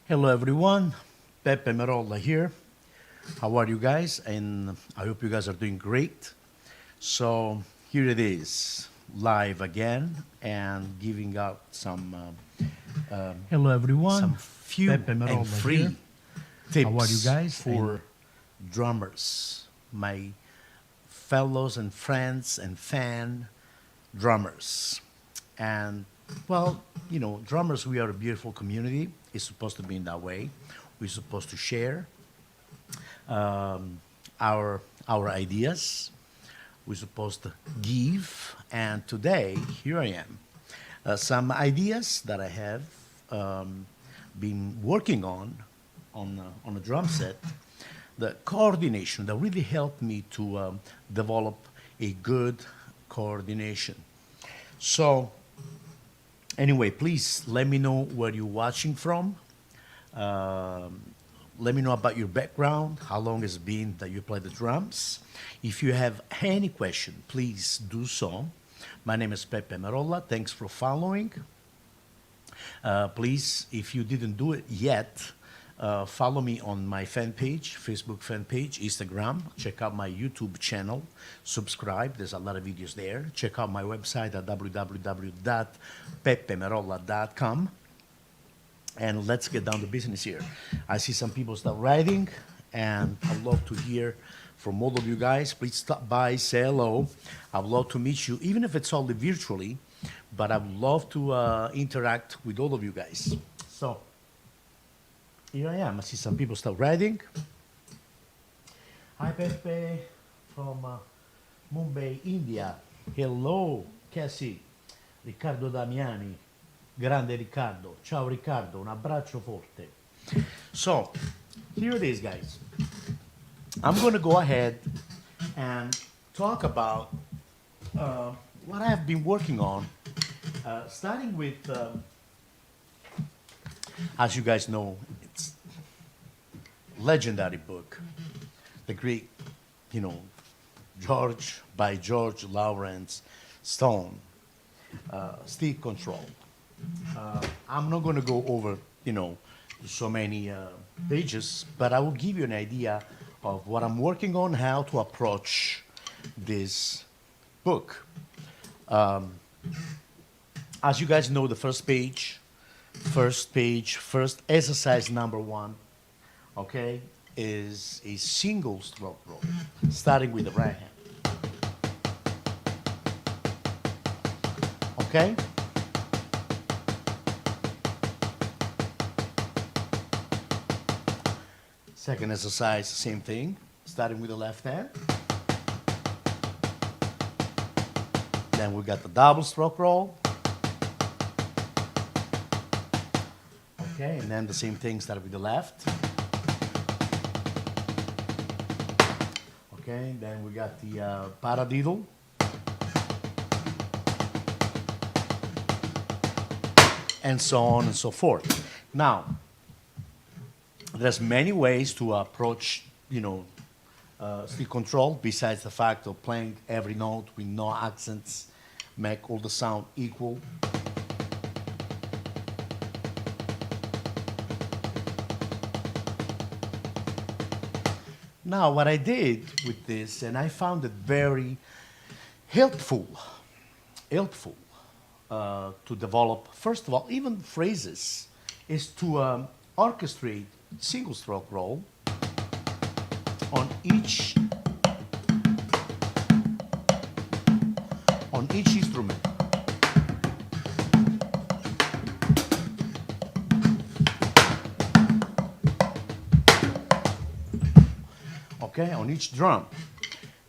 Hello everyone, Peppe Merolla here. How are you guys? And I hope you guys are doing great. So here it is, live again, and giving out Hello some everyone, few Peppe and Merolla here. free How are you tips guys? for drummers, my fellows and friends and fan drummers. And well, drummers, we are a beautiful community. It's supposed to be in that way. We're supposed to share our ideas. We're supposed to give. And today, here I am. Some ideas that I have been working on a drum set, the coordination that really helped me to develop a good coordination. So, anyway, please let me know where you're watching from. Um, Let me know about your background, how long it's been that you play the drums. If you have any question, please do so. My name is Peppe Merolla. Thanks for following. Please, if you didn't do it yet, follow me on my fan page, Facebook fan page, Instagram. Check out my YouTube channel. Subscribe. There's a lot of videos there. Check out my website at www.peppemerolla.com. And let's get down to business here. I see some people start writing, and I'd love to hear from all of you guys. Please stop by, say hello. I'd love to meet you, even if it's only virtually, but I would love to interact with all of you guys. So here I am. I see some people start writing. Hi, Pepe from Mumbai, India. Hello, Cassie. Riccardo Damiani. Grande Riccardo. Ciao Riccardo, un abbraccio forte. So, here it is, guys. I'm going to go ahead and talk about what I have been working on, starting with, as you guys know, it's legendary book, the great, you know, George Lawrence Stone, Stick Control. I'm not going to go over, so many pages, but I will give you an idea of what I'm working on, how to approach this book. As you guys know, the first exercise number one, okay, is a single stroke roll, starting with the right hand. Okay? Second exercise, same thing, starting with the left hand. Then we got the double stroke roll. Okay, and then the same thing, starting with the left. Okay, then we got the paradiddle. And so on and so forth. Now, there's many ways to approach, stick control, besides the fact of playing every note with no accents, make all the sound equal. Now, what I did with this, and I found it very helpful to develop, first of all, even phrases, is to orchestrate single stroke roll on each instrument. Okay, on each drum.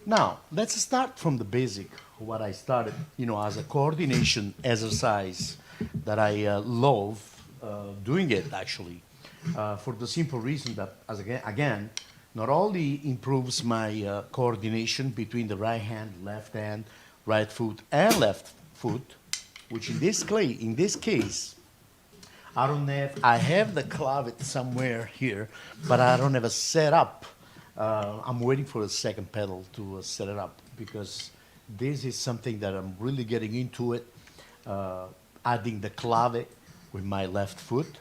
Now, let's start from the basic, what I started, as a coordination exercise that I love doing it, actually, for the simple reason that, again, not only improves my coordination between the right hand, right foot, and left foot, which in this case, I have the clavet somewhere here, but I don't have a setup. I'm waiting for the second pedal to set it up, because this is something that I'm really getting into it, adding the clave with my left foot.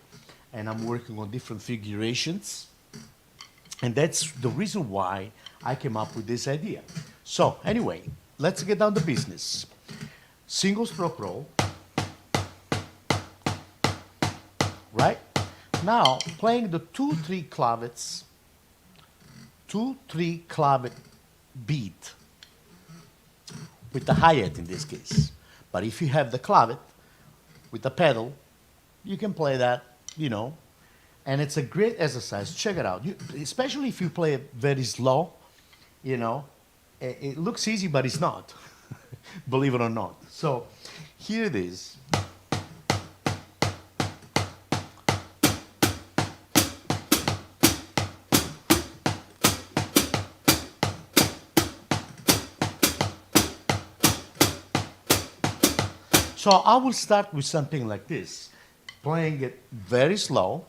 and I'm working on different figurations. And that's the reason why I came up with this idea. So anyway, let's get down to business. Single stroke roll, right? Now, playing the 2-3 clavets, 2-3 clavet beat with the hi-hat in this case. But if you have the clavet with the pedal, you can play that, you know, and it's a great exercise. Check it out. Especially if you play it very slow, you know, it looks easy, but it's not, believe it or not. So here it is. So I will start with something like this, playing it very slow.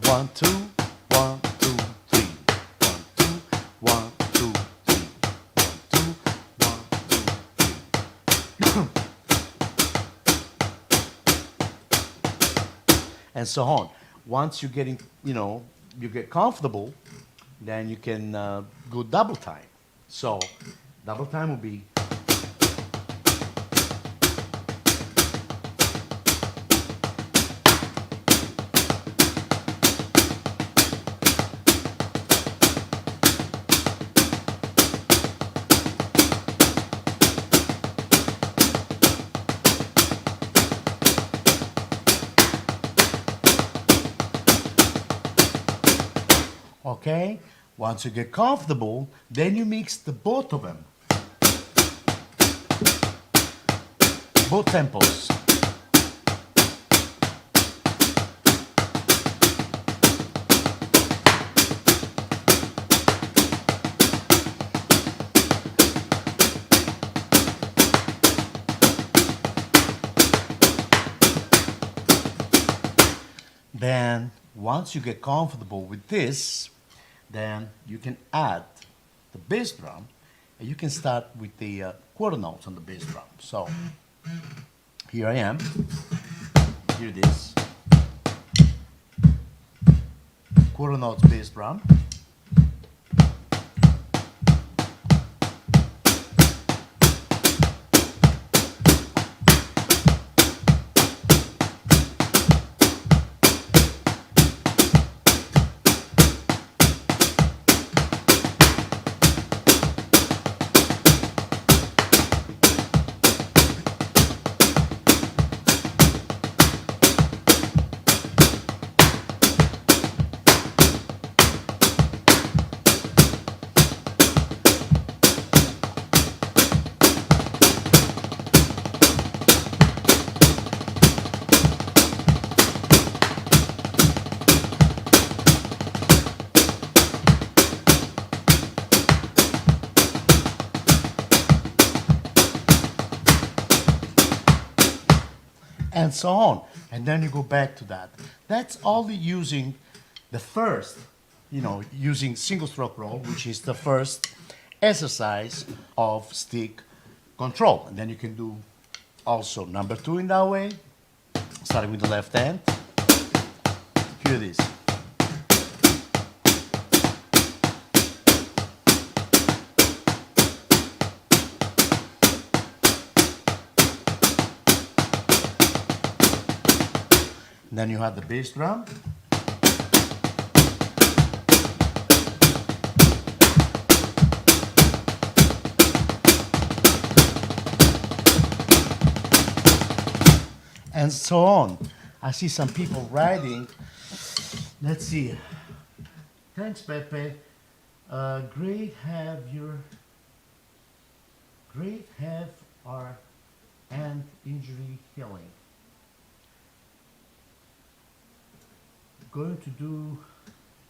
One, two, 1, 2, 3. 1, 2, 1, 2, 3. 1, 2, 1, 2, 3. And so on. Once you're getting, you know, you get comfortable, then you can go double time. So double time will be okay? Once you get comfortable, then you mix the both of them. Both tempos. Then, once you get comfortable with this, then you can add the bass drum, and you can start with the quarter notes on the bass drum. So here I am. Here it is. Quarter notes bass drum. And so on. And then you go back to that. That's only using the first, you know, using single stroke roll, which is the first exercise of stick control. And then you can do also number 2 in that way, starting with the left hand. Here it is. Then you have the bass drum. And so on. I see some people writing. Let's see. Thanks, Pepe. Great have our hand injury healing. Going to do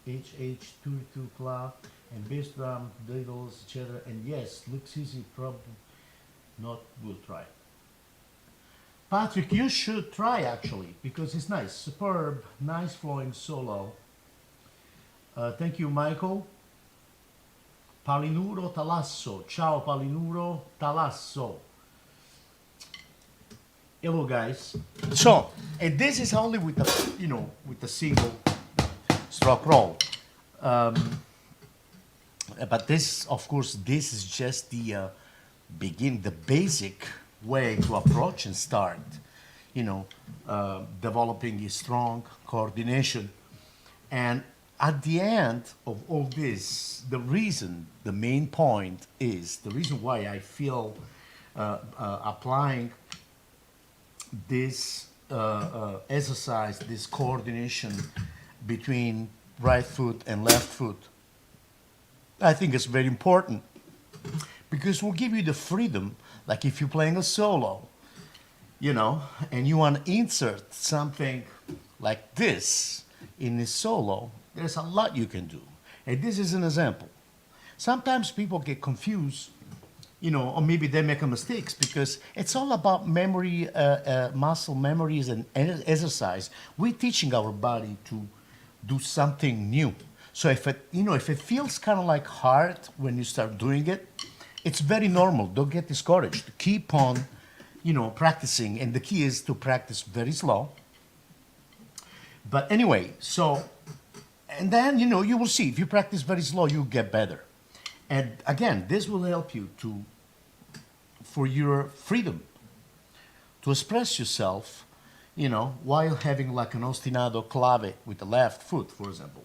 HH22 clap and bass drum, diddles, etc. And yes, looks easy, probably not. We'll try. Patrick, you should try actually, because it's nice, superb, nice flowing solo. Thank you, Michael. Palinuro Talasso. Ciao, Palinuro Talasso. Hello, guys. So, and this is only with the, with the single stroke roll. But this, of course, this is just the the basic way to approach and start, developing a strong coordination. And at the end of all this, the main point is the reason why I feel applying this exercise, this coordination between right foot and left foot, I think it's very important because it will give you the freedom, like if you're playing a solo, and you want to insert something like this in a solo, there's a lot you can do. And this is an example. Sometimes people get confused, or maybe they make a mistakes because it's all about memory, muscle memories and exercise. We're teaching our body to do something new. So if it feels kind of like hard when you start doing it, it's very normal. Don't get discouraged. Keep on, practicing. And the key is to practice very slow. But anyway, and then, you will see. If you practice very slow, you'll get better. And again, this will help you for your freedom to express yourself, while having like an ostinato clave with the left foot, for example.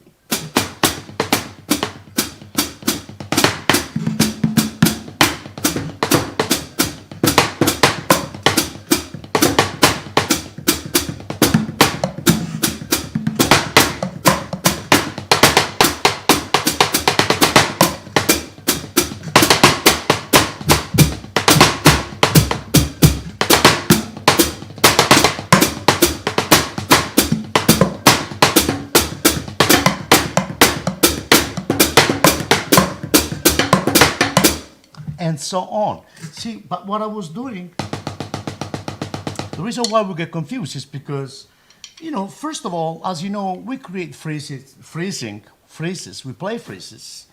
And so on. See, but what I was doing, the reason why we get confused is because, first of all, as you know, we create phrases, we play phrases,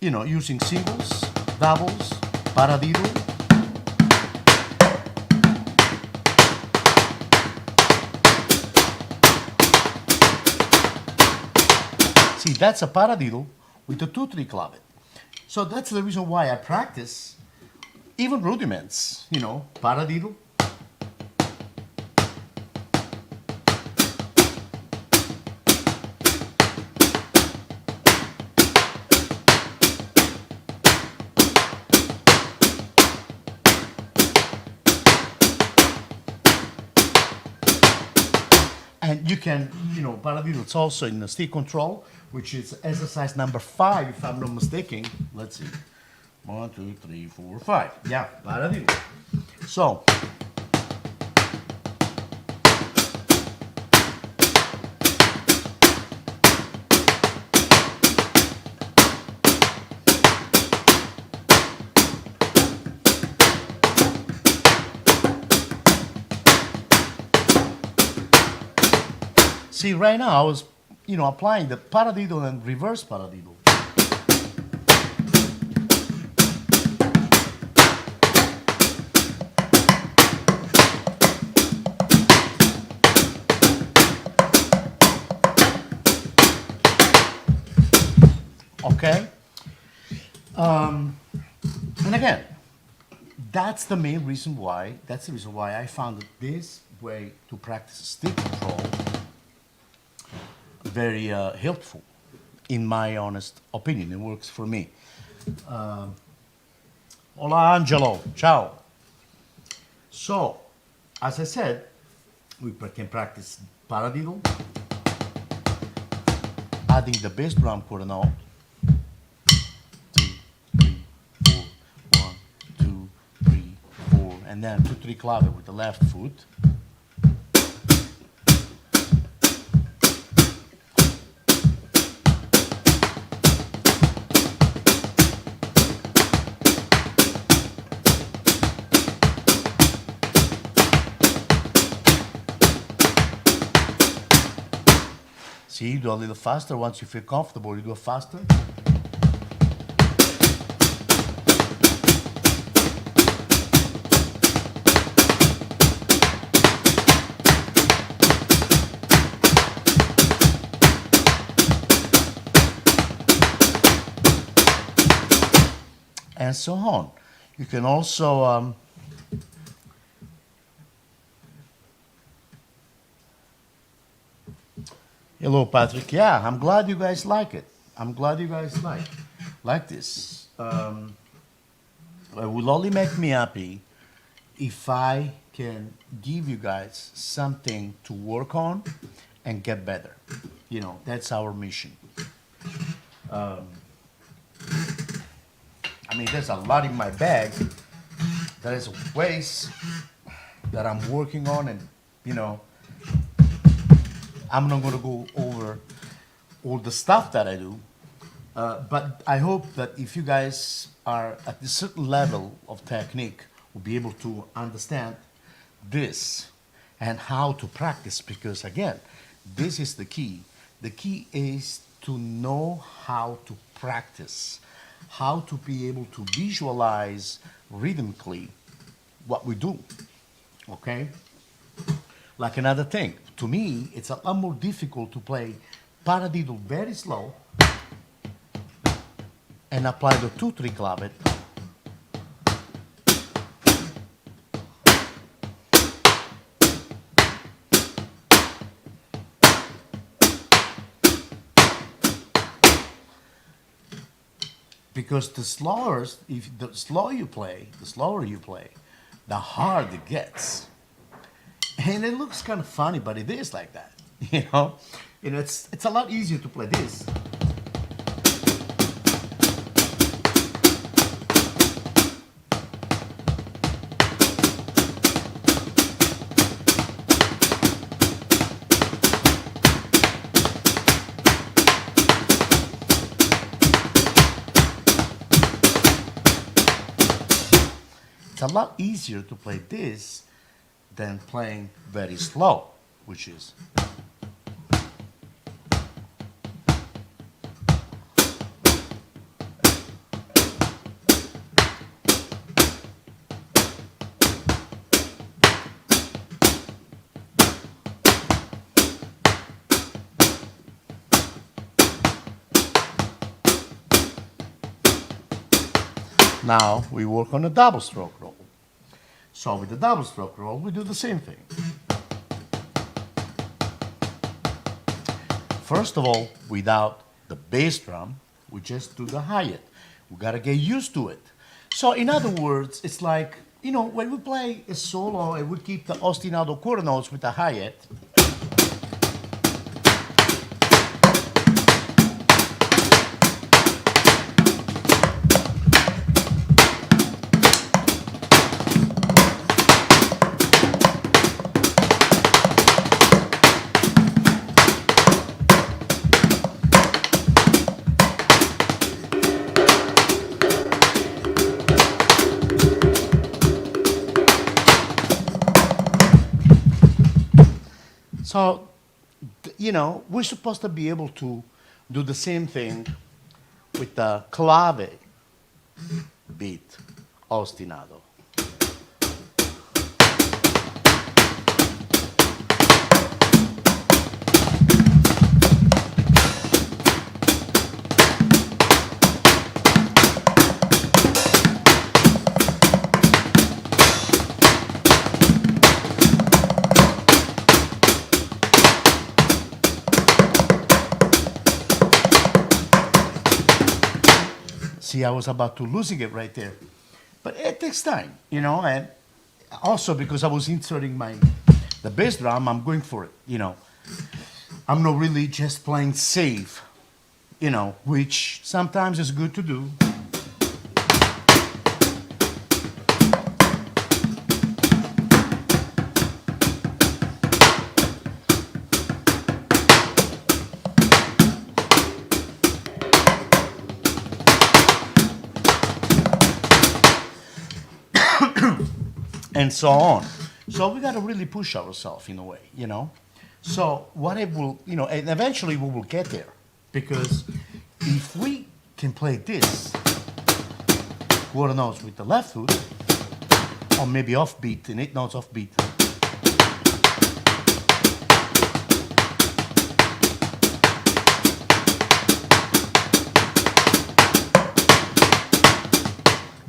using singles, doubles, paradiddle. See, that's a paradiddle with a 2-3 clave. So that's the reason why I practice even rudiments, paradiddle. And you can, paradiddle, it's also in the stick control, which is exercise number 5, if I'm not mistaken. Let's see. 1, 2, 3, 4, 5. Yeah, paradiddle. So, see, right now I was, applying the paradiddle and reverse paradiddle. Okay? And again, that's the reason why I found that this way to practice stick control very helpful, in my honest opinion. It works for me. Hola, Angelo. Ciao. So, as I said, we can practice paradiddle, adding the bass drum quarter note. 2, 3, 4, 1, 2, 3, 4, and then 2-3 clave with the left foot. See, you do a little faster. Once you feel comfortable, you go faster. and so on. You can also hello, Patrick. Yeah, I'm glad you guys like it. I'm glad you guys like this. It will only make me happy if I can give you guys something to work on and get better. You know, that's our mission. I mean, there's a lot in my bag. There is ways that I'm working on, and you know, I'm not going to go over all the stuff that I do, but I hope that if you guys are at a certain level of technique, will be able to understand this and how to practice. Because again, this is the key. The key is to know how to practice, how to be able to visualize rhythmically what we do. Okay? Like another thing, to me, it's a lot more difficult to play paradiddle very slow and apply the 2-3 clavet because the slower, if the slower you play, the harder it gets. And it looks kind of funny, but it is like that, you know. It's a lot easier to play this. It's a lot easier to play this than playing very slow, which is. Now we work on a double stroke roll. So with the double stroke roll, we do the same thing. First of all, without the bass drum, we just do the hi-hat. We gotta get used to it. So in other words, it's like, you know, when we play a solo and we keep the ostinato quarter notes with the hi-hat, so, you know, we're supposed to be able to do the same thing with the clave beat ostinato. See, I was about to losing it right there. But it takes time, you know, and also because I was inserting the bass drum, I'm going for it, you know. I'm not really just playing safe, you know, which sometimes is good to do. And so on. So we got to really push ourselves in a way, you know. So what it will, you know, and eventually we will get there, because if we can play this quarter notes with the left foot, or maybe offbeat, and 8 notes offbeat,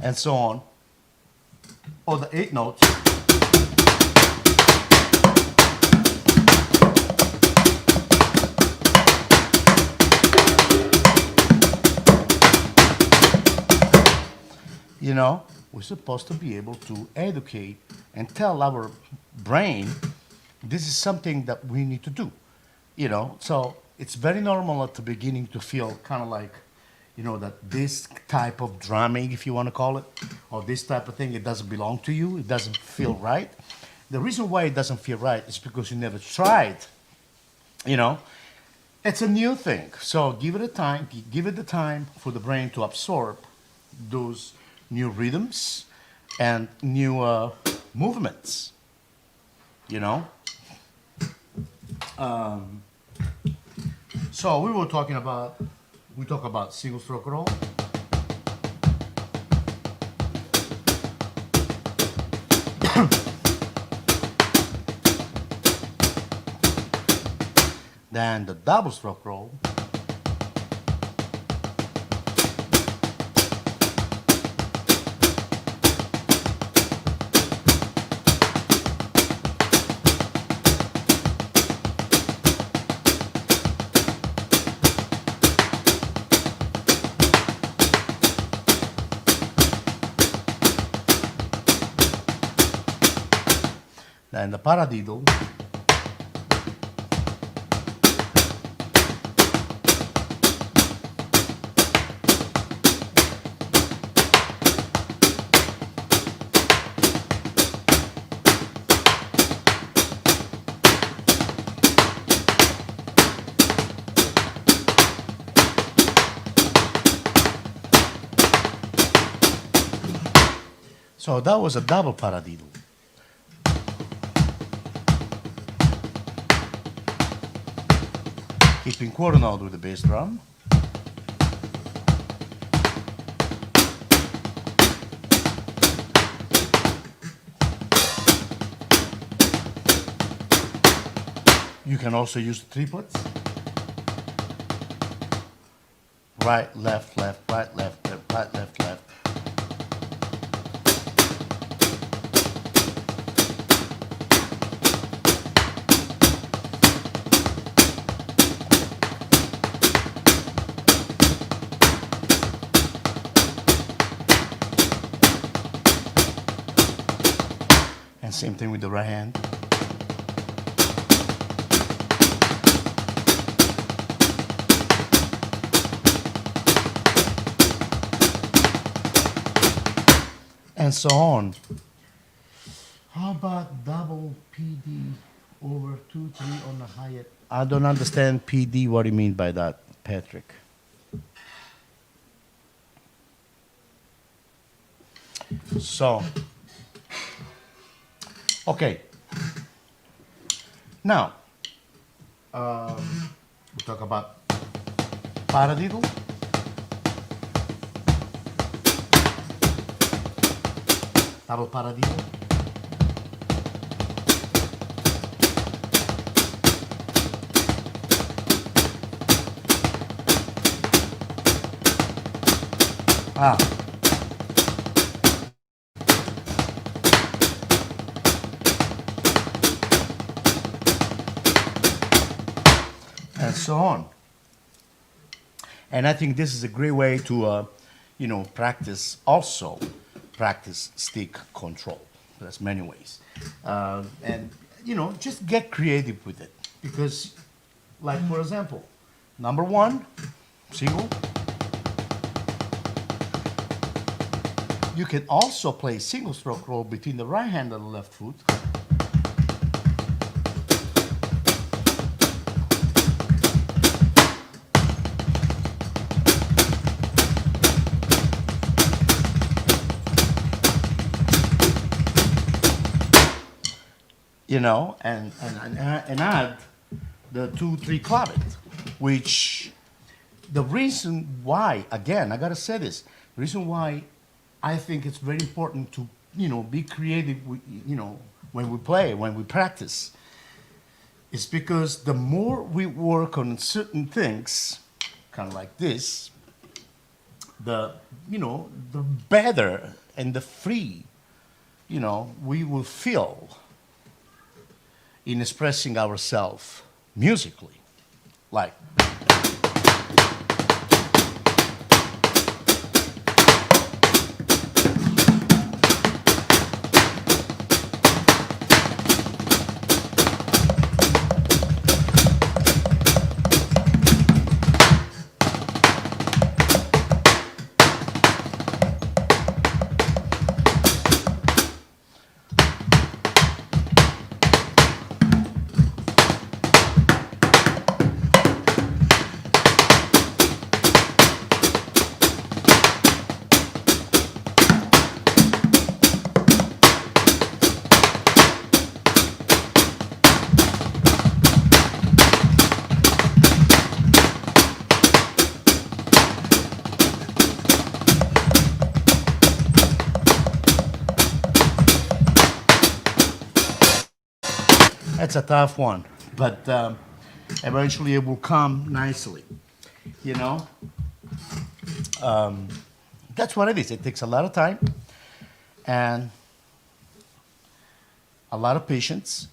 and so on, or the 8 notes. You know, we're supposed to be able to educate and tell our brain this is something that we need to do. You know, so it's very normal at the beginning to feel kind of like, you know, that this type of drumming, if you want to call it, or this type of thing, it doesn't belong to you, it doesn't feel right. The reason why it doesn't feel right is because you never tried. You know, it's a new thing. So give it a time, give it the time for the brain to absorb those new rhythms and new movements. You know. So we talk about single stroke roll. Then the double stroke roll. Then the paradiddle. So that was a double paradiddle. Keeping quarter note with the bass drum. You can also use the triplets. Right, left, left, right, left, left, right, left, left. And same thing with the right hand. And so on. How about double PD over 2/3 on the hi-hat? I don't understand PD. What do you mean by that, Patrick? So, okay. Now, we talk about paradiddle. Double paradiddle. Ah. And so on. And I think this is a great way to, you know, practice stick control. There's many ways. And, you know, just get creative with it. Because, like, for example, number 1, single. You can also play single stroke roll between the right hand and the left foot. You know, and add the 2/3 clavet, which the reason why, again, I gotta say this, the reason why I think it's very important to, you know, be creative, you know, when we play, when we practice, is because the more we work on certain things, kind of like this, the the better and the free we will feel in expressing ourselves musically. Like, that's a tough one, but eventually it will come nicely. You know, that's what it is. It takes a lot of time and a lot of patience,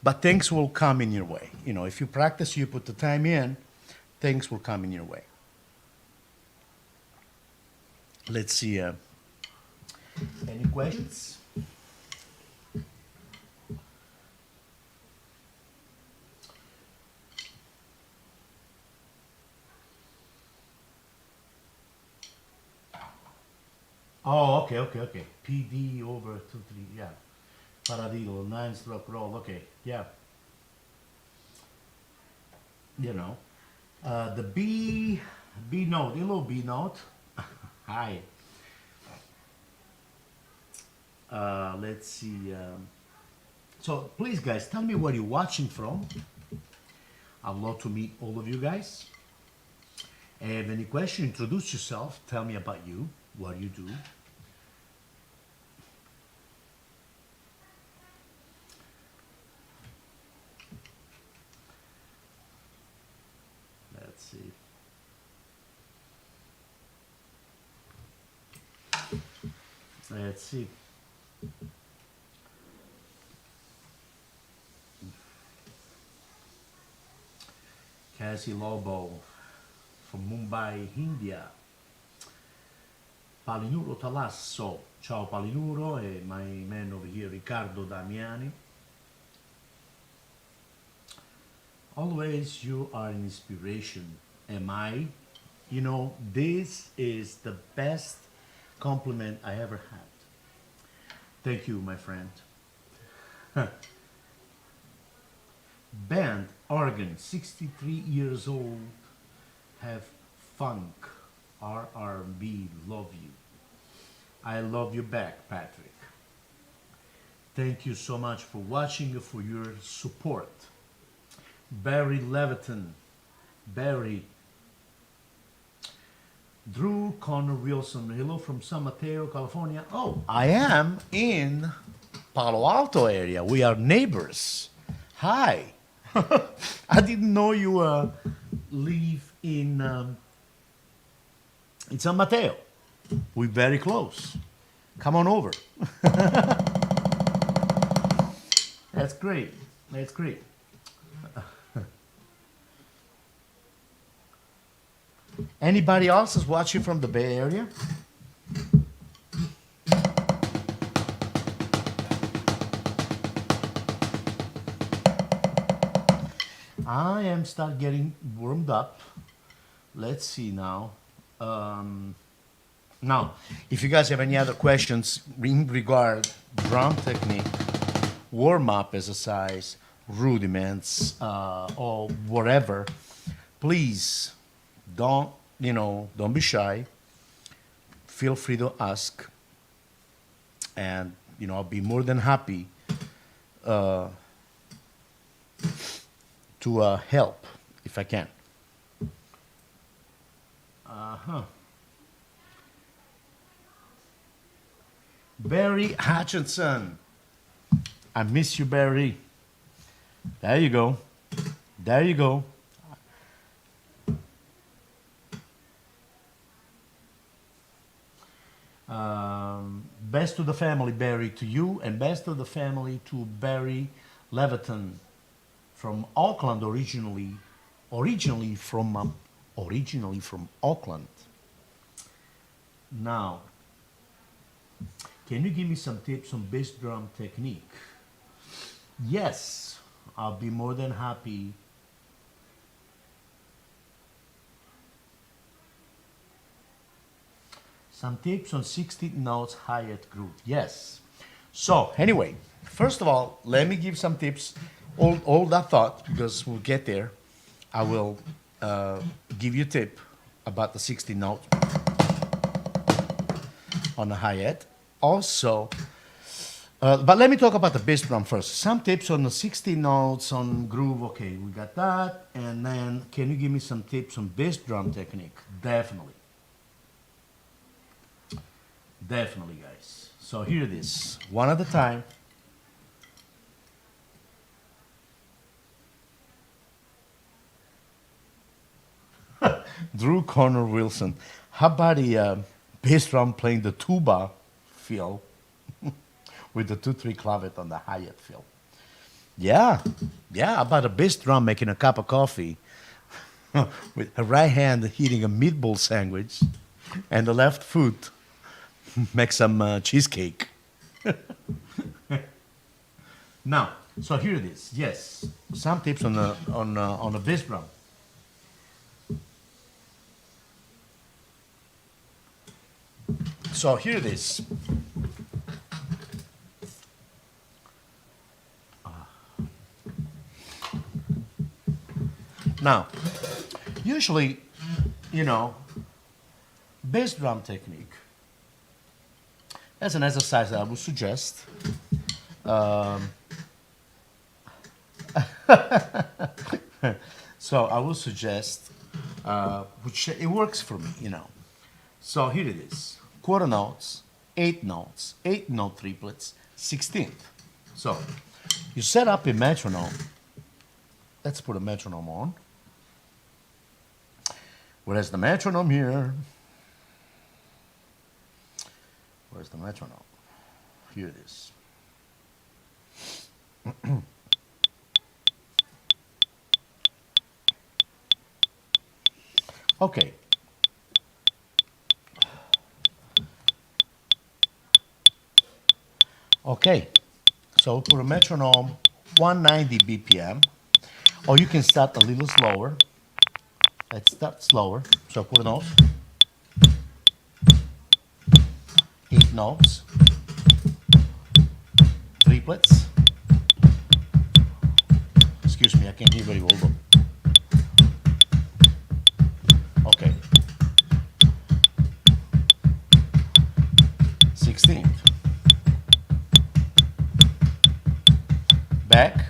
but things will come in your way. If you practice, you put the time in, things will come in your way. Let's see. Any questions? Oh, okay. PD over 2/3, yeah. Paradiddle, 9-stroke roll, okay, yeah. The B note, hello B note. Hi. Let's see. So please, guys, tell me where you're watching from. I'd love to meet all of you guys. Have any question? Introduce yourself. Tell me about you, what you do. Let's see. Let's see. Cassie Lobo from Mumbai, India. Palinuro Talasso. Ciao Palinuro, and my man over here, Riccardo Damiani. Always you are an inspiration. Am I? This is the best compliment I ever had. Thank you, my friend. Band, organ, 63 years old, have funk, R&B, love you. I love you back, Patrick. Thank you so much for watching, for your support. Barry Leviton, Barry. Drew Connor Wilson, hello from San Mateo, California. Oh, I am in Palo Alto area. We are neighbors. Hi. I didn't know you live in San Mateo. We're very close. Come on over. That's great. That's great. Anybody else is watching from the Bay Area? I am start getting warmed up. Let's see now. Now, if you guys have any other questions in regard drum technique, warm-up exercise, rudiments, or whatever, please don't be shy. Feel free to ask, and I'll be more than happy to help if I can. Barry Hutchinson, I miss you, Barry. There you go. There you go. Best to the family, Barry, to you, and best to the family to Barry Leviton from Auckland, originally from Auckland. Now, can you give me some tips on bass drum technique? Yes, I'll be more than happy. Some tips on 16 notes hi-hat groove. Yes. So anyway, first of all, let me give some tips. All that thought, because we'll get there. I will give you a tip about the 16 notes on the hi-hat. Also, but let me talk about the bass drum first. Some tips on the 16 notes on groove. Okay, we got that. And then, can you give me some tips on bass drum technique? Definitely. Definitely, guys. So here it is, one at a time. Drew Connor Wilson. How about the bass drum playing the tuba feel with the 2-3 clavet on the hi-hat feel? Yeah, yeah. How about a bass drum making a cup of coffee with a right hand eating a meatball sandwich and the left foot make some cheesecake. Now, so here it is. Yes, some tips on the bass drum. So here it is. Now, usually, bass drum technique. As an exercise, I would suggest. So I would suggest, which it works for me. So here it is: quarter notes, 8-note triplets, 16th. So you set up a metronome. Let's put a metronome on. Where's the metronome here? Where's the metronome? Here it is. Okay. Okay. So we'll put a metronome 190 BPM. Or you can start a little slower. Let's start slower. So put a note. 8 notes. Triplets. Excuse me, I can't hear very well though. Okay. 16th. Back.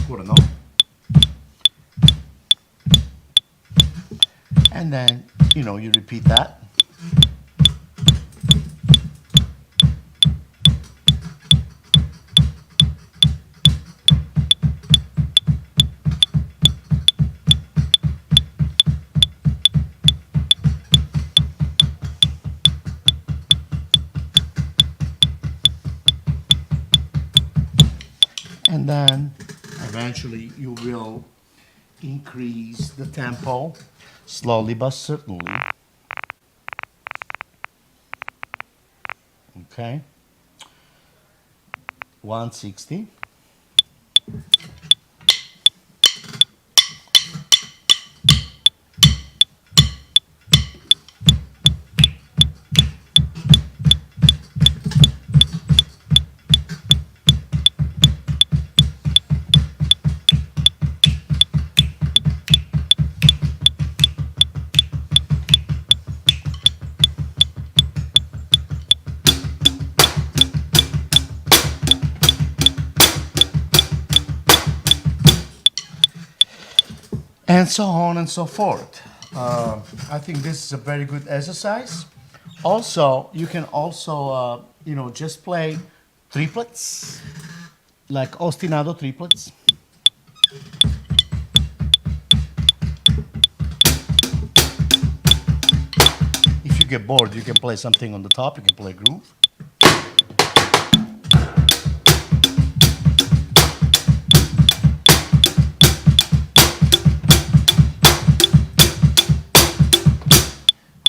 Quarter note. And then, you repeat that. And then eventually you will increase the tempo slowly but certainly. Okay. 160. And so on and so forth. I think this is a very good exercise. Also, you can also just play triplets, like ostinato triplets. If you get bored, you can play something on the top, you can play a groove.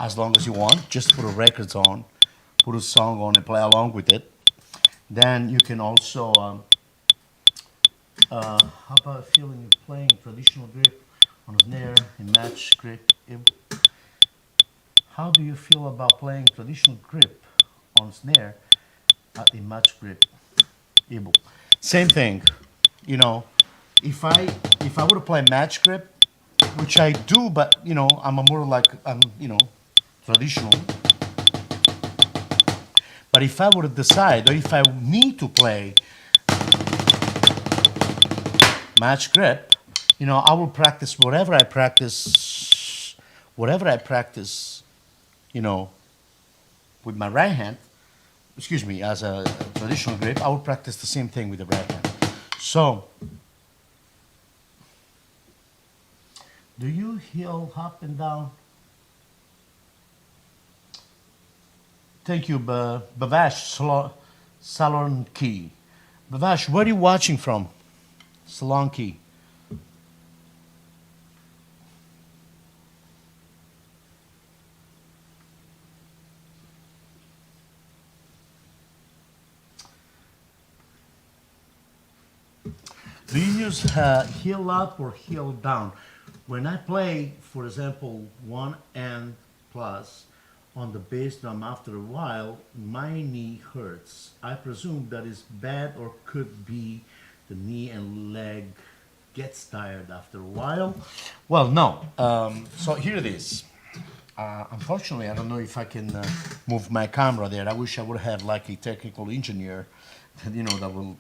As long as you want, just put a records on, put a song on and play along with it. Then you can also, how about feeling playing traditional grip on a snare in match grip? How do you feel about playing traditional grip on snare in match grip? Same thing, if I were to play match grip, which I do, but I'm a more like traditional. But if I were to decide, or if I need to play match grip, I will practice whatever I practice, with my right hand, as a traditional grip, I will practice the same thing with the right hand. So, do you heel up and down? Thank you, Bavash Salonki. Bavash, where are you watching from? Salonki. Do you use heel up or heel down? When I play, for example, 1 and plus on the bass drum, after a while, my knee hurts. I presume that is bad, or could be the knee and leg gets tired after a while. Well, no. So here it is. Unfortunately, I don't know if I can move my camera there. I wish I would have like a technical engineer, that will,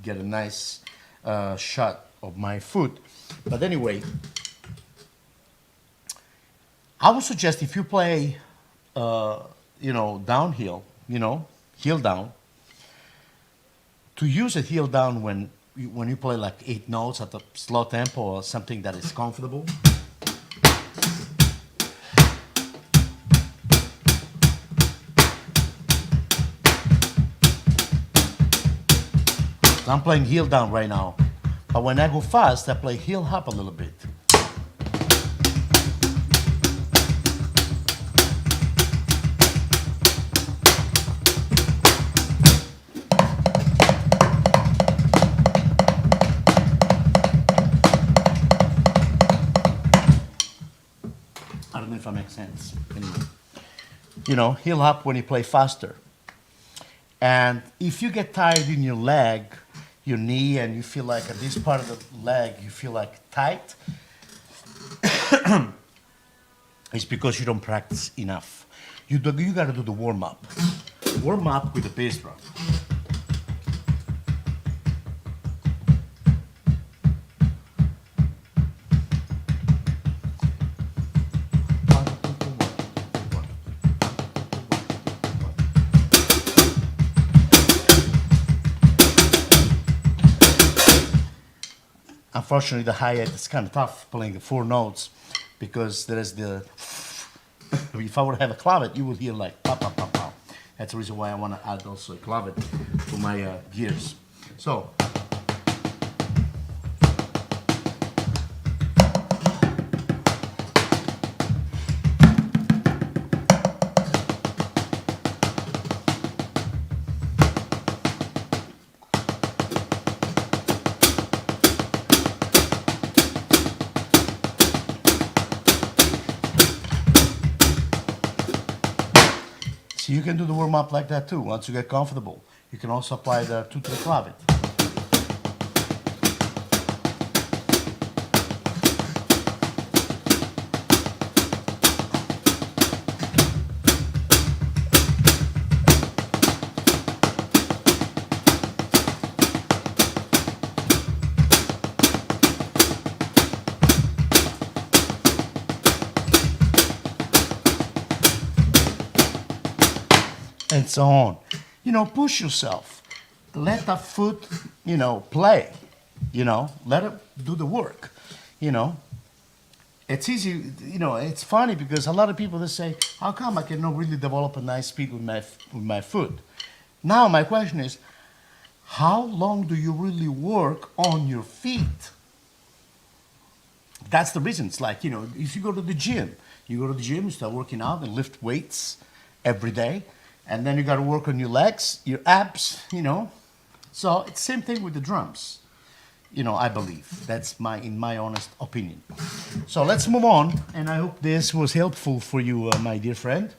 get a nice shot of my foot. But anyway, I would suggest if you play, downhill, heel down, to use a heel down when you play like 8 notes at a slow tempo or something that is comfortable. So I'm playing heel down right now, but when I go fast, I play heel up a little bit. I don't know if that makes sense. Anyway, heel up when you play faster. And if you get tired in your leg, your knee, and you feel like at this part of the leg, you feel like tight, it's because you don't practice enough. You got to do the warm up. Warm up with the bass drum. Unfortunately, the hi-hat is kind of tough playing the 4 notes because there is the. If I would have a clavet, you would hear like pop, pop, pop, pop. That's the reason why I want to add also a clavet to my gears. So. So you can do the warm-up like that too. Once you get comfortable, you can also apply the 2 to the clavet. and so on. Push yourself. Let the foot, play. Let it do the work. It's easy, it's funny because a lot of people, they say, how come I cannot really develop a nice speed with my foot? Now my question is, how long do you really work on your feet? That's the reason. It's like, if you go to the gym, you start working out and lift weights every day, and then you got to work on your legs, your abs, So it's the same thing with the drums, I believe. That's in my honest opinion. So let's move on, and I hope this was helpful for you, my dear friend.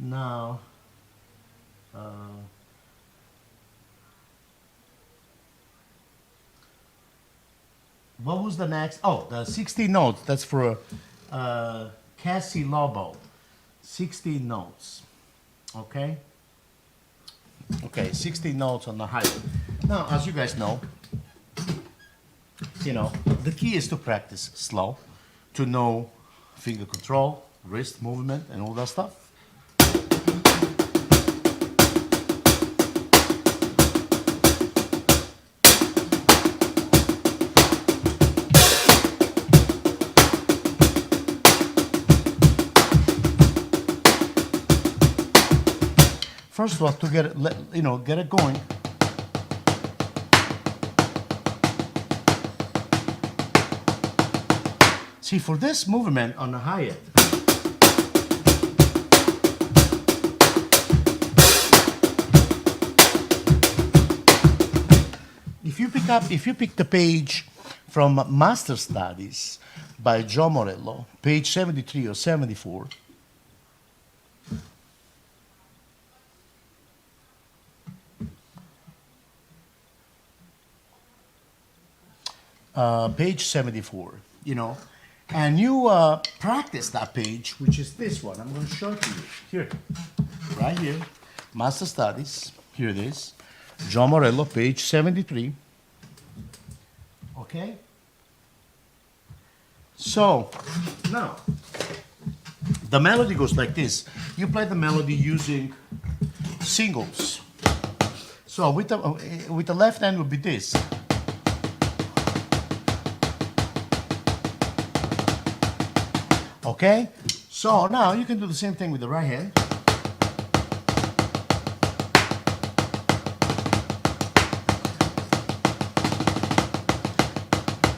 Now, what was the next? Oh, the 16 notes. That's for Cassie Lobo. 16 notes. Okay? Okay, 16 notes on the high. Now, as you guys know, the key is to practice slow, to know finger control, wrist movement, and all that stuff. First of all, to get it, get it going. See, for this movement on the hi-hat, if you pick the page from Master Studies by Joe Morello, page 73 or 74. Page 74, and you practice that page, which is this one. I'm going to show it to you. Here, right here, Master Studies. Here it is. John Morello, page 73. Okay? So, now, the melody goes like this. You play the melody using singles. So, with the left hand would be this. Okay, so now you can do the same thing with the right hand.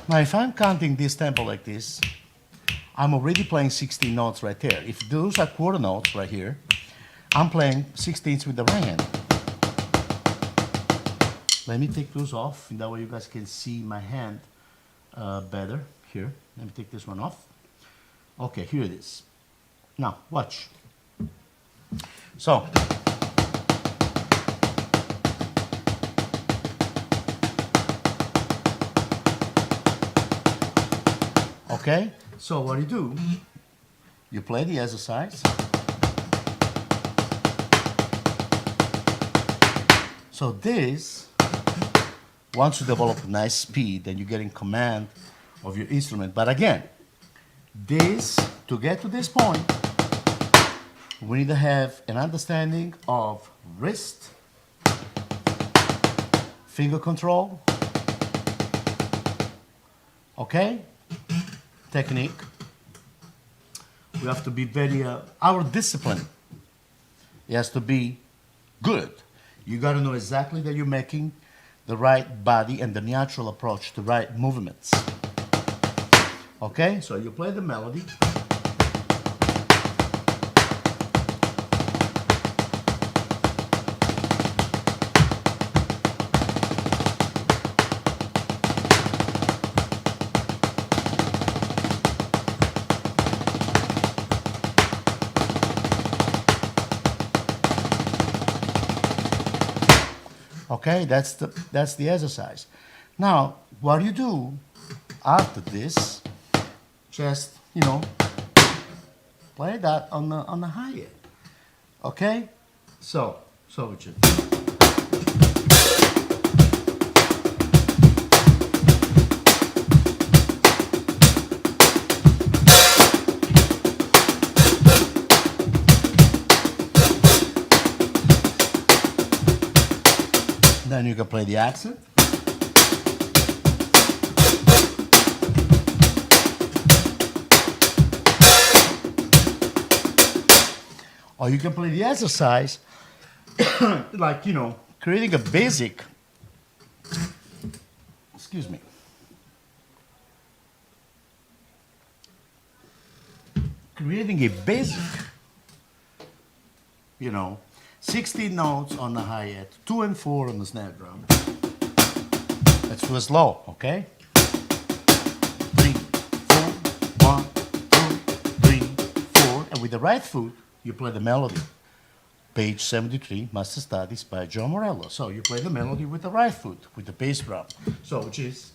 Now if I'm counting this tempo like this, I'm already playing 16 notes right there. If those are quarter notes right here, I'm playing 16ths with the right hand. Let me take those off, and that way you guys can see my hand better. Here, let me take this one off. Okay, here it is. Now, watch. So, okay, so what do? You play the exercise. So this, once you develop a nice speed, then you get in command of your instrument. But again, to get to this point, we need to have an understanding of wrist, finger control, okay, technique. We have to be very, our discipline, it has to be good. You got to know exactly that you're making the right body and the natural approach, the right movements. Okay, so you play the melody. Okay, that's the exercise. Now, what do you do after this? Just, play that on the hi-hat. Okay? So Richard. Then you can play the accent. Or you can play the exercise, like, creating a basic, excuse me, creating a basic, 16 notes on the hi-hat, 2 and 4 on the snare drum. Let's do it slow, okay? 3, 4, 1, 2, 3, 4, and with the right foot, you play the melody. Page 73, Master Studies by John Morello. So you play the melody with the right foot, with the bass drum. So which is...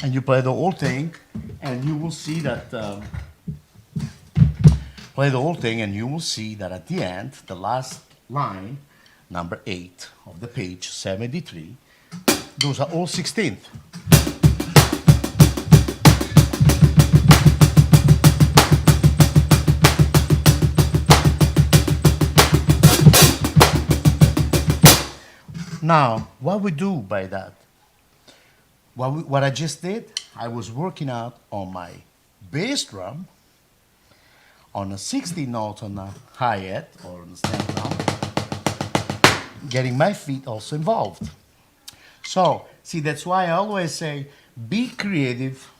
And you play the whole thing, and you will see that... play the whole thing, and you will see that at the end, the last line, number 8 of the page 73, those are all 16th. Now, what we do by that? What I just did, I was working out on my bass drum, on a 16 notes on the hi-hat or on the snare drum, getting my feet also involved. So, see, that's why I always say, be creative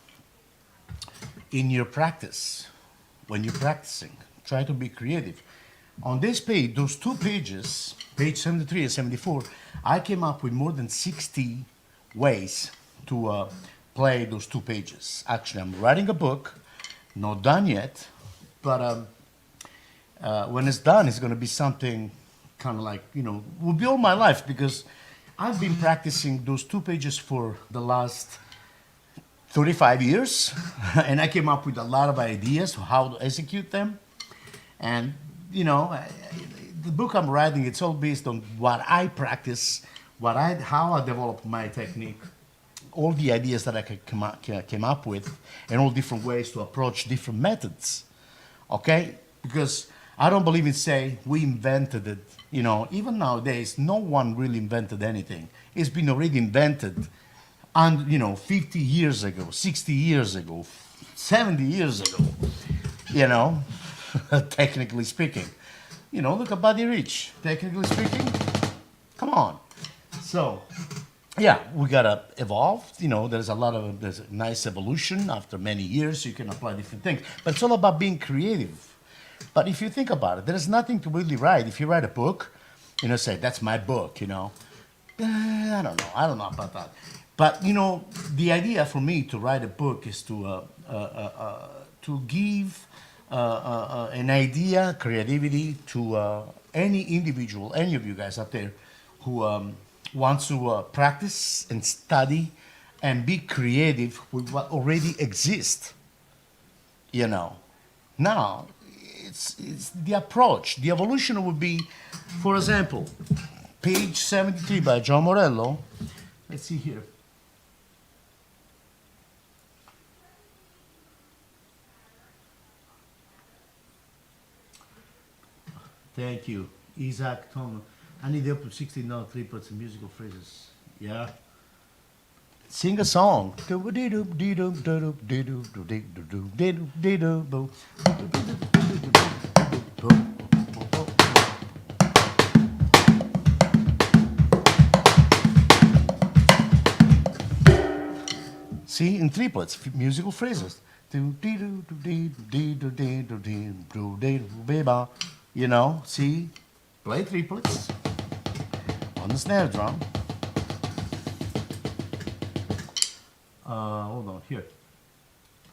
in your practice. When you're practicing, try to be creative. On this page, those 2 pages, page 73 and 74, I came up with more than 60 ways to play those 2 pages. Actually, I'm writing a book, not done yet, but when it's done, it's going to be something kind of like, will be all my life, because I've been practicing those 2 pages for the last 35 years, and I came up with a lot of ideas for how to execute them. And, the book I'm writing, it's all based on what I practice, how I develop my technique, all the ideas that I came up with, and all different ways to approach different methods. Okay? Because I don't believe in saying we invented it. Even nowadays, no one really invented anything. It's been already invented, 50 years ago, 60 years ago, 70 years ago, technically speaking. Look at Buddy Rich, technically speaking. Come on. So, yeah, we gotta evolve. There's a nice evolution after many years. You can apply different things, but it's all about being creative. But if you think about it, there's nothing to really write. If you write a book, say that's my book. I don't know about that. But the idea for me to write a book is to give an idea, creativity to any individual, any of you guys out there who wants to practice and study and be creative with what already exists. Now, it's the approach. The evolution would be, for example, page 73 by John Morello. Let's see here. Thank you, Isaac Tom. I need up to 16 note 3 parts of musical phrases. Yeah. Sing a song. See, in triplets, musical phrases. See, play triplets on the snare drum. Hold on, here.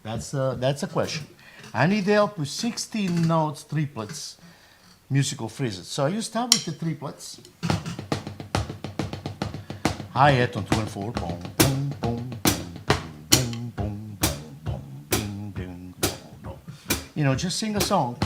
That's a question. I need help with 16 notes, triplets, musical phrases. So you start with the triplets. Hi-hat on 2 and 4. Boom, boom, boom, boom, boom, boom, boom, boom, boom. Just sing a song.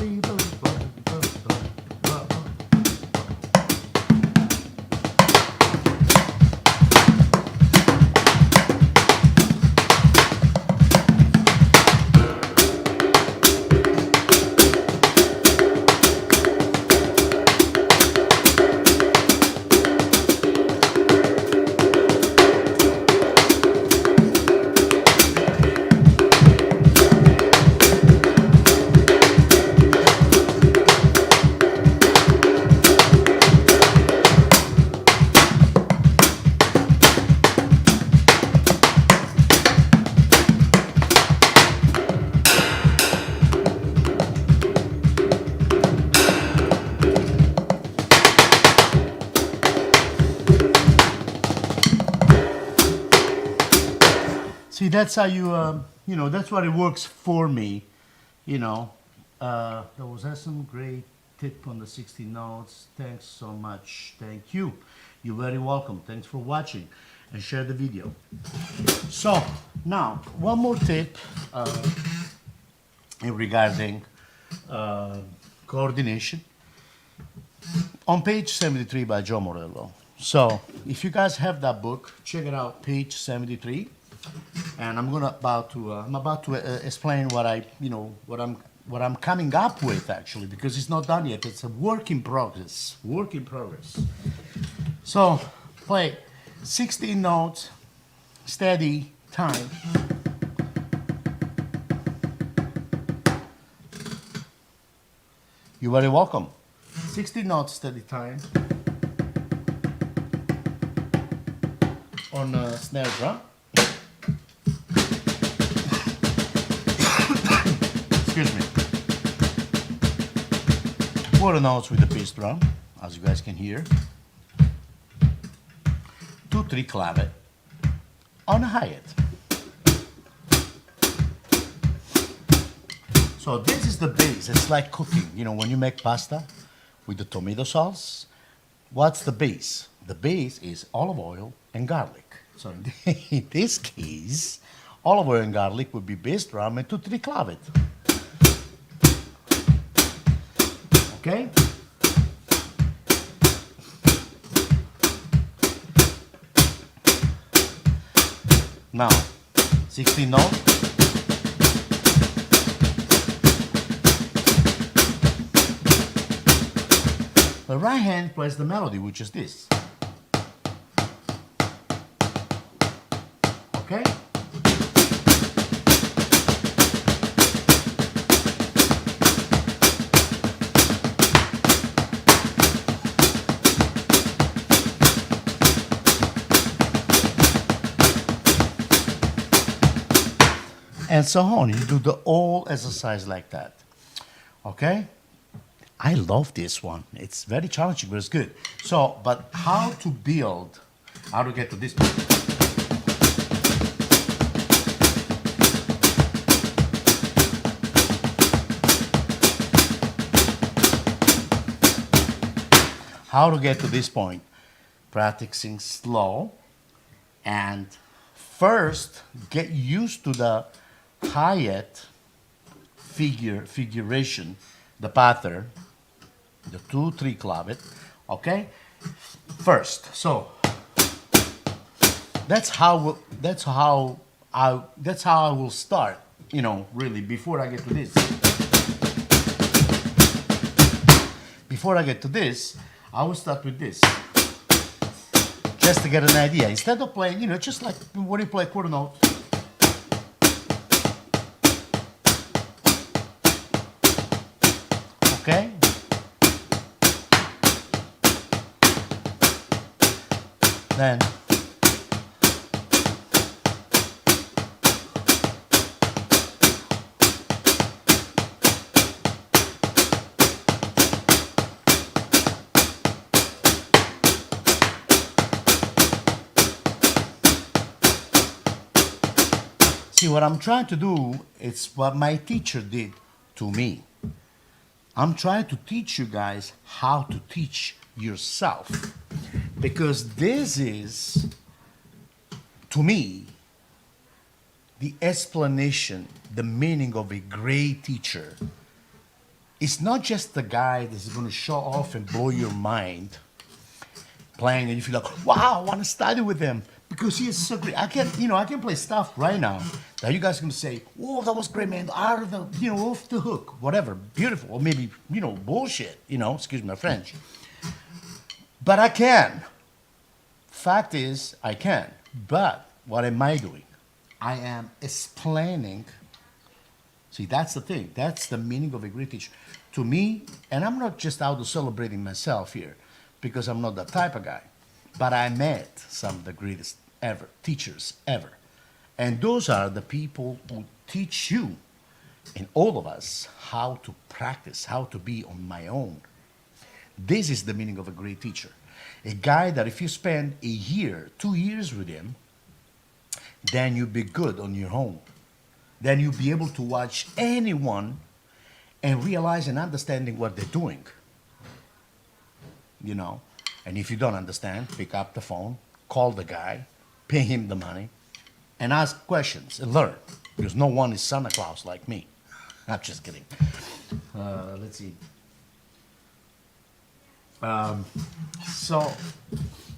that's how you know, that's what it works for me. You know, there was some great tip on the 60 notes. Thanks so much. Thank you. You're very welcome. Thanks for watching and share the video. So now one more tip regarding coordination on page 73 by Joe Morello. So if you guys have that book, check it out, page 73. And I'm about to explain what what I'm coming up with, actually, because it's not done yet. It's a work in progress. Work in progress. So play 16 notes, steady time. You're very welcome. 16 notes, steady time on a snare drum. Excuse me. Quarter notes with the bass drum, as you guys can hear. 2-3 clavet on a hi-hat. So this is the base. It's like cooking. You know, when you make pasta with the tomato sauce, what's the base? The base is olive oil and garlic. So in this case, olive oil and garlic would be bass drum and 2-3 clavet. Okay? Now, 16 notes. The right hand plays the melody, which is this. Okay? And so on. You do the whole exercise like that. Okay? I love this one. It's very challenging, but it's good. So, but how to build, how to get to this point? How to get to this point? Practicing slow and first get used to the hi-hat figuration, the pattern, the 2-3 clavet, okay? First, so that's how I will start, you know, really, before I get to this. Before I get to this, I will start with this. Just to get an idea. Instead of playing, you know, just like when you play quarter note. Okay? Then see, what I'm trying to do is what my teacher did to me. I'm trying to teach you guys how to teach yourself. Because this is, to me, the explanation, the meaning of a great teacher. It's not just the guy that's going to show off and blow your mind playing and you feel like, wow, I want to study with him because he is so great. I can play stuff right now that you guys can say, oh, that was great, man. Out of the, off the hook, whatever, beautiful, or maybe, bullshit, excuse my French. But I can. Fact is, I can. But what am I doing? I am explaining. See, that's the thing. That's the meaning of a great teacher. To me, and I'm not just out celebrating myself here, because I'm not that type of guy, but I met some of the greatest ever teachers ever. And those are the people who teach you and all of us how to practice, how to be on my own. This is the meaning of a great teacher. A guy that if you spend a year, 2 years with him, then you'll be good on your own. Then you'll be able to watch anyone and realize and understanding what they're doing, you know. And if you don't understand, pick up the phone, call the guy, pay him the money, and ask questions and learn. Because no one is Santa Claus like me. I'm just kidding. Let's see. So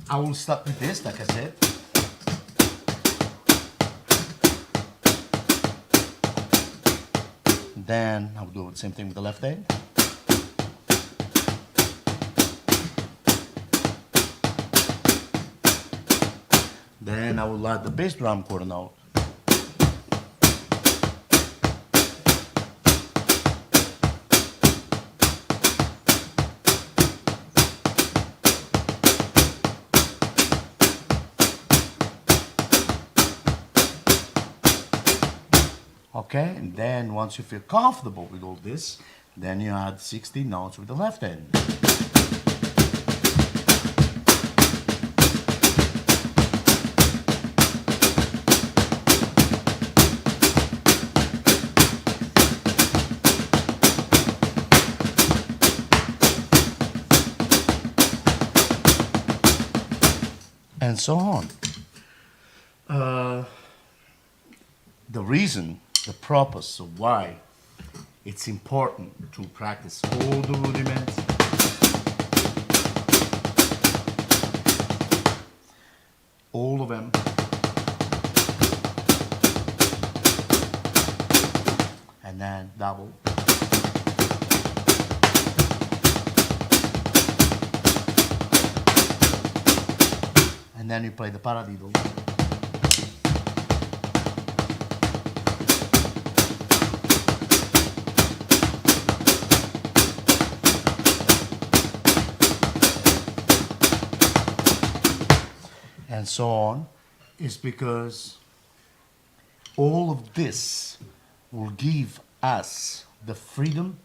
I will start with this, like I said. Then I'll do the same thing with the left hand. Then I will add the bass drum quarter note. Okay, and then once you feel comfortable with all this, then you add 16 notes with the left hand. And so on. The reason, the purpose of why it's important to practice all the rudiments, all of them, and then double. And then you play the paradiddle. And so on, is because all of this will give us the freedom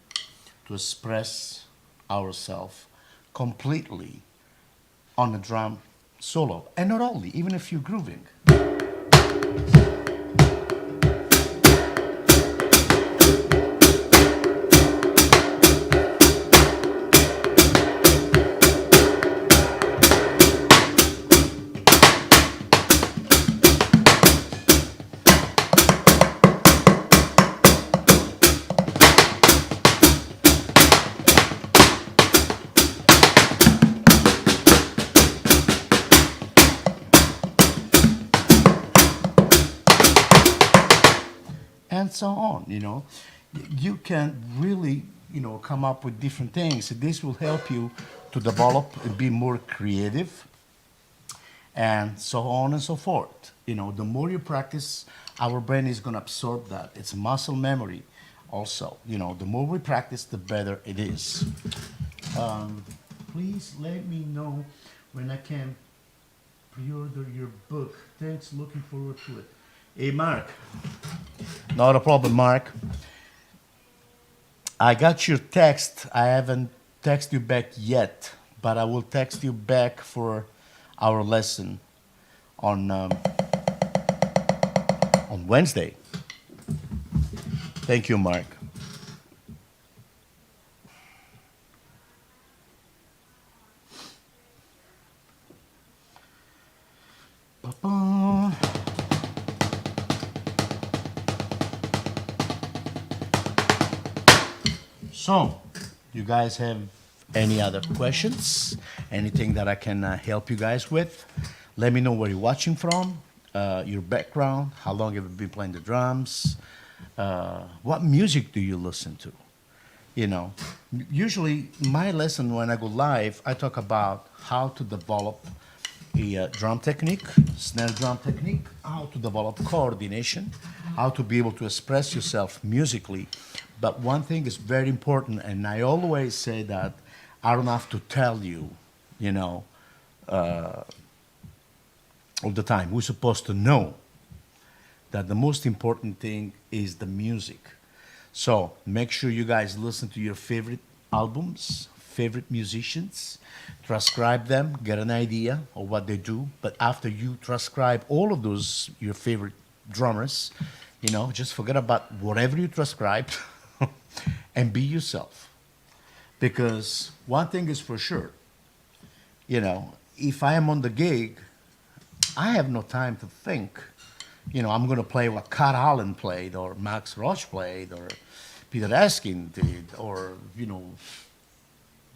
to express ourselves completely on the drum solo. And not only, even if you're grooving. And so on, you know. You can really, you know, come up with different things. This will help you to develop and be more creative, and so on and so forth. You know, the more you practice, our brain is going to absorb that. It's muscle memory also. You know, the more we practice, the better it is. Please let me know when I can pre-order your book. Thanks, looking forward to it. Hey, Mark. Not a problem, Mark. I got your text. I haven't texted you back yet, but I will text you back for our lesson on Wednesday. Thank you, Mark. Ba-ba. So, you guys have any other questions? Anything that I can help you guys with? Let me know where you're watching from, your background, how long have you been playing the drums, what music do you listen to? You know, usually my lesson when I go live, I talk about how to develop a drum technique, snare drum technique, how to develop coordination, how to be able to express yourself musically. But one thing is very important, and I always say that I don't have to tell you, you know, all the time. We're supposed to know that the most important thing is the music. So make sure you guys listen to your favorite albums, favorite musicians, transcribe them, get an idea of what they do. But after you transcribe all of those, your favorite drummers, just forget about whatever you transcribed and be yourself. Because one thing is for sure, if I am on the gig, I have no time to think. I'm going to play what Cat Allen played, or Max Roach played, or Peter Askin did, or,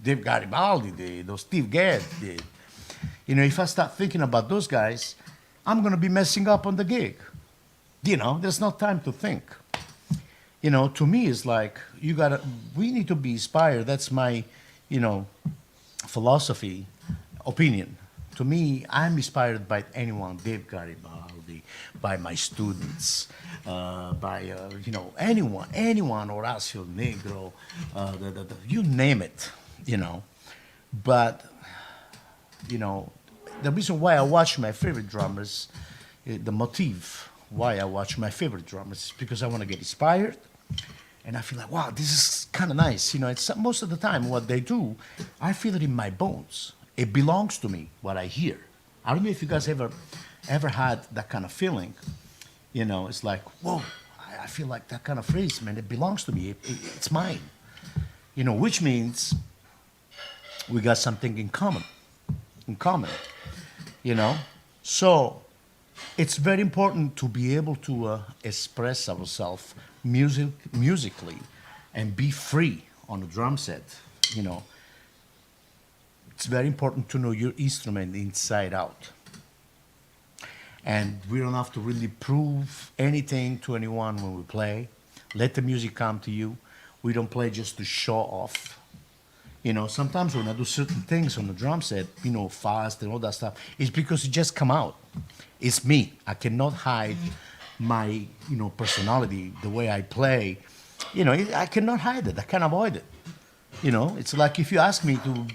Dave Garibaldi did, or Steve Gadd did. If I start thinking about those guys, I'm going to be messing up on the gig. There's no time to think. To me, it's like, we need to be inspired. That's my, philosophy, opinion. To me, I'm inspired by anyone, Dave Garibaldi, by my students, by, anyone, Horacio Negro, you name it, But, the reason why I watch my favorite drummers, the motive why I watch my favorite drummers is because I want to get inspired. And I feel like, wow, this is kind of nice. It's most of the time what they do, I feel it in my bones. It belongs to me, what I hear. I don't know if you guys ever had that kind of feeling. It's like, whoa, I feel like that kind of phrase, man, it belongs to me. It's mine. Which means we got something in common. So it's very important to be able to express ourselves musically and be free on a drum set. It's very important to know your instrument inside out. And we don't have to really prove anything to anyone when we play. Let the music come to you. We don't play just to show off. Sometimes when I do certain things on the drum set, fast and all that stuff, it's because it just come out. It's me. I cannot hide my, personality, the way I play. I cannot hide it. I can't avoid it. It's like if you ask me to,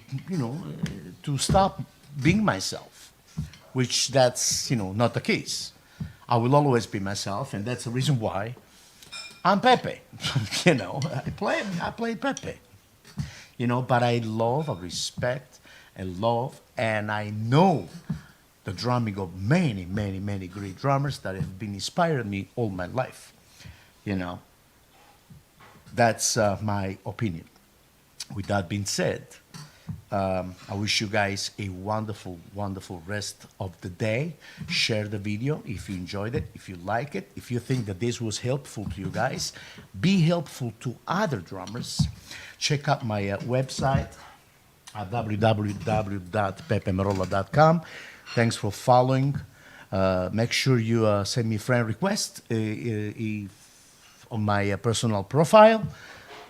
to stop being myself, which that's, not the case. I will always be myself, and that's the reason why I'm Peppe. I play Peppe. But I respect, and I know the drumming of many, many, many great drummers that have been inspiring me all my life. That's my opinion. With that being said, I wish you guys a wonderful, wonderful rest of the day. Share the video if you enjoyed it, if you like it, if you think that this was helpful to you guys. Be helpful to other drummers. Check out my website at www.peppemerolla.com. Thanks for following. Make sure you send me friend request on my personal profile.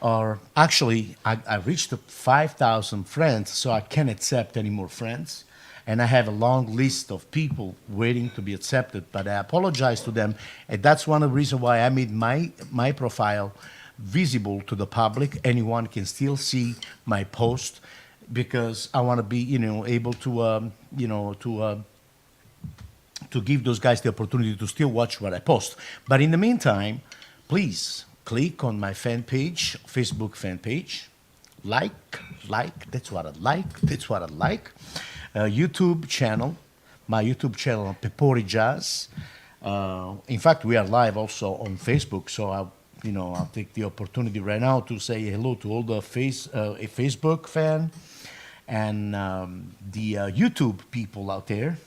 Or actually, I reached 5,000 friends, so I can't accept any more friends. And I have a long list of people waiting to be accepted, but I apologize to them. And that's one of the reasons why I made my profile visible to the public. Anyone can still see my post, because I want to be, able to, to give those guys the opportunity to still watch what I post. But in the meantime, please click on my fan page, Facebook fan page. Like, that's what I like. YouTube channel, my YouTube channel, Pepori Jazz. In fact, we are live also on Facebook, so I'll take the opportunity right now to say hello to all the Facebook fan and the YouTube people out there.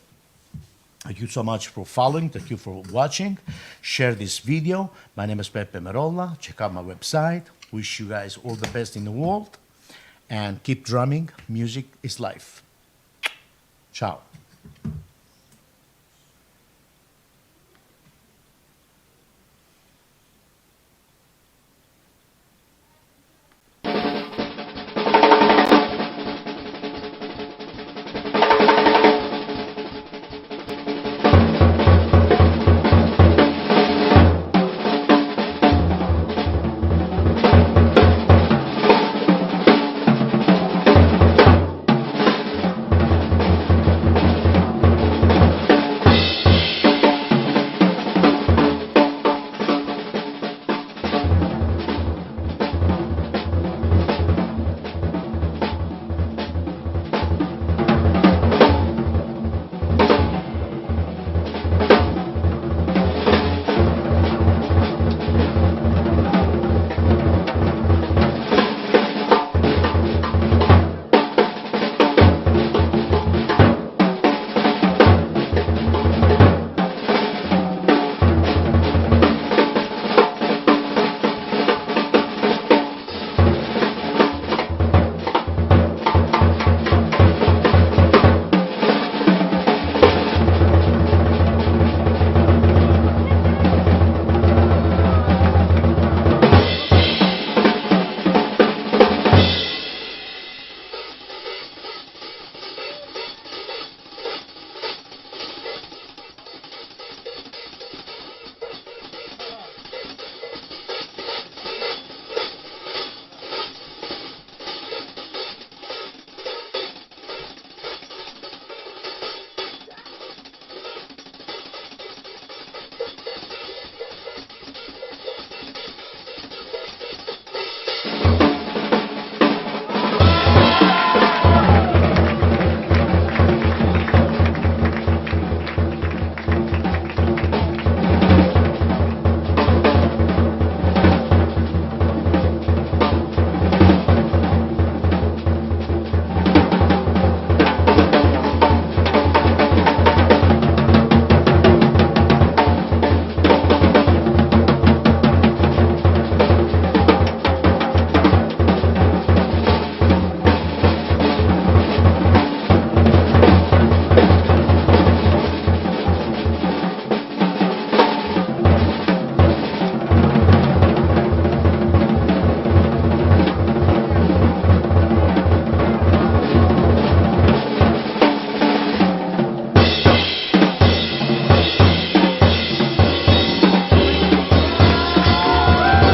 Thank you so much for following. Thank you for watching. Share this video. My name is Peppe Merolla. Check out my website. Wish you guys all the best in the world. And keep drumming. Music is life. Ciao.